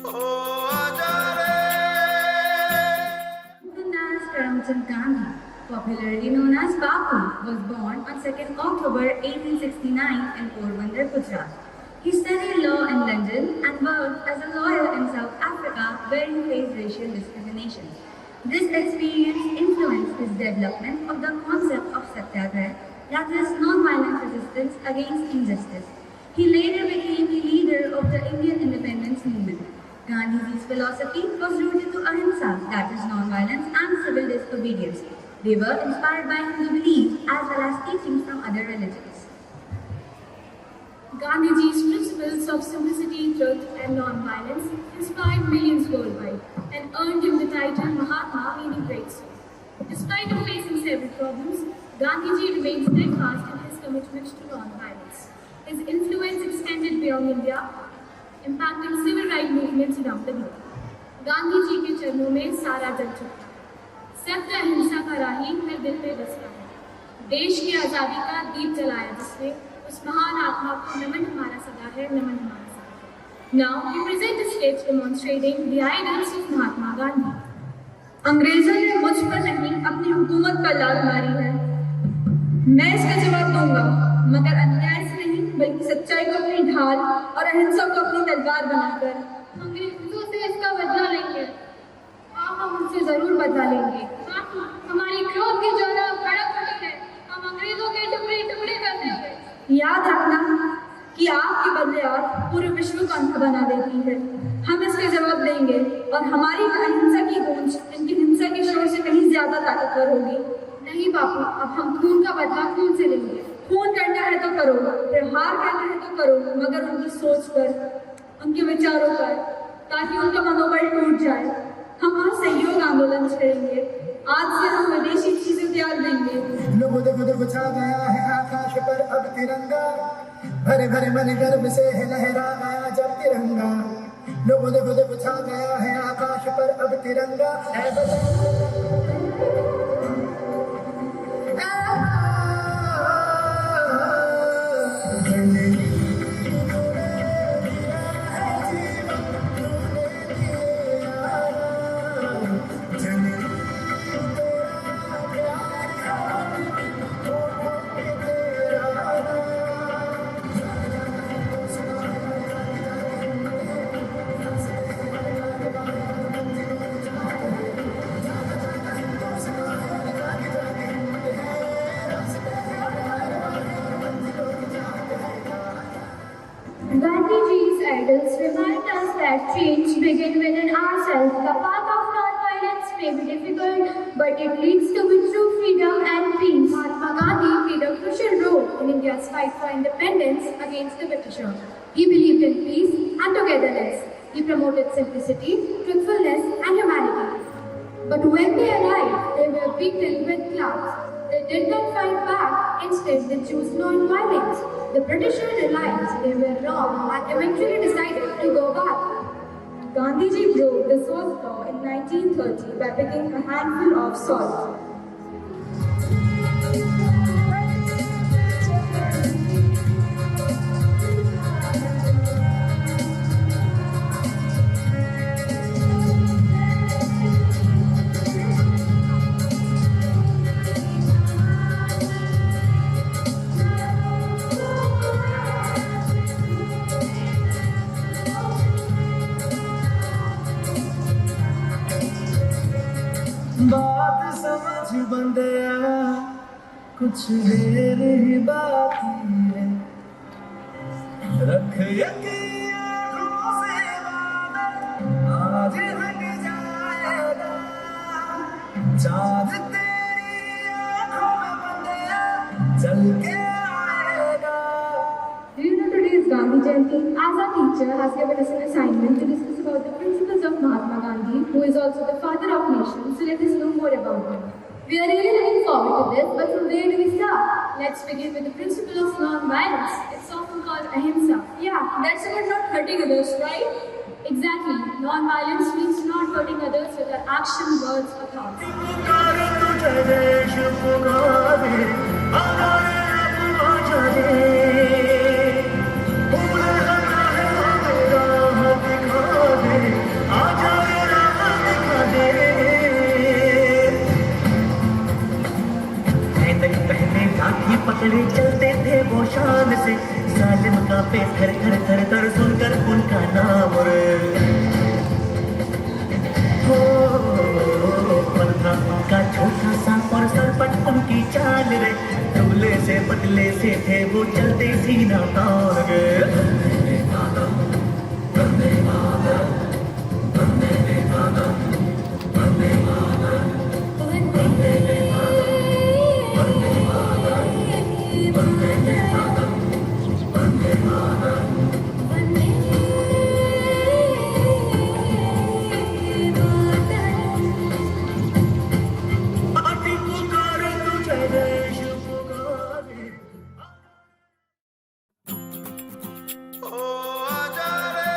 Mohandas Karamchand Gandhi, popularly known as Bapu, was born on 2nd October 1869 in Porbandar, Gujarat. He studied law in London and worked as a lawyer in South Africa where he faced racial discrimination. This experience influenced his development of the concept of satyagraha, that is, non-violent resistance against injustice. He later became the leader of the Indian independence movement. Gandhiji's philosophy was rooted to ahimsa, that is, non-violence and civil disobedience. They were inspired by Hindu beliefs as well as teachings from other religions. Gandhiji's principles of simplicity, truth, and non-violence inspired millions worldwide and earned him the title Mahatma, meaning great soul. Despite of facing several problems, Gandhiji remained steadfast in his commitment to non-violence. His influence extended beyond India, impacting civil rights movements around the globe. Gandhi ji के चरणों में सारा जग झुकता है। सत्य अहिंसा का राही हर दिल में बसता है। देश की आज़ादी का दीप जलाया जिसने, उस महान आत्मा को नमन हमारा सदा है, नमन हमारा सदा है। Now we present a sketch demonstrating the ideals of Mahatma Gandhi. अंग्रेजों ने मुझ पर नहीं अपनी हुकूमत पर लात मारी है। मैं इसका जवाब दूंगा, मगर अन्याय से नहीं बल्कि सच्चाई को अपनी ढाल और अहिंसा को अपनी तलवार बनाकर। अंग्रेजों से इसका बदला लेंगे। हम उनसे जरूर बदला लेंगे। हमारी क्रोध की ज्वाला भड़क उठी है। हम अंग्रेजों के टुकड़े टुकड़े कर देंगे। याद रखना कि आग के बदले आग पूरे विश्व को अंधा बना देती है। हम इसका जवाब देंगे और हमारी अहिंसा की गूंज इनकी हिंसा के शोर से कहीं ज्यादा ताकतवर होगी। नहीं बापू, अब हम खून का बदला खून से लेंगे। खून करना है तो करो, प्रहार करना है तो करो, मगर उनकी सोच पर, उनके विचारों पर, ताकि उनका मनोबल टूट जाए। हम वहाँ सहयोग आंदोलन छेड़ेंगे। आज से हम विदेशी चीजें त्याग देंगे। लोगों देखो छा गया है आकाश पर अब तिरंगा, भरे भरे मन गर्व से लहरा गया जब तिरंगा। लोगों देखो छा गया है आकाश पर अब तिरंगा। Gandhiji's ideals remind us that change begins within ourselves. The path of non-violence may be difficult, but it leads to true freedom and peace. Mahatma Gandhi played a crucial role in India's fight for independence against the Britishers. He believed in peace and togetherness. He promoted simplicity, truthfulness, and humanity. But when they arrived, they were beaten with clubs. They did not fight back. Instead, they chose non-violence. The Britishers realized they were wrong and eventually decided to go back. Gandhiji broke the salt law in 1930 by picking a handful of salt. बात समझ बंदया, कुछ देर ही बाकी है। रख यकीन आँखों से बादल, आज हट जाएगा। चाँद तेरी आँखों में बंदया, चल के आएगा। Do you know today is Gandhi Jayanti? As our teacher has given us an assignment to discuss about the principles of Mahatma Gandhi, who is also the father of nations, so let us know more about him. We are really looking forward to this, but from where do we start? Let's begin with the principle of non-violence. It's often called ahimsa. Yeah, that's about not hurting others, right? Exactly. Non-violence means not hurting others with our action, words, or thoughts. पुकारे तुझे देश पुकारे, हमारे अब जाने। भूले हटा है मेरा हाथ दिखा दे। उसका नाम रे। हो पन्ना का छोटा सा और सरपट उनकी चाल रे, दुबले से पतले से थे वो चलते सीना तान गे। आती पुकारे तुझे देश पुकारे। ओ आजा रे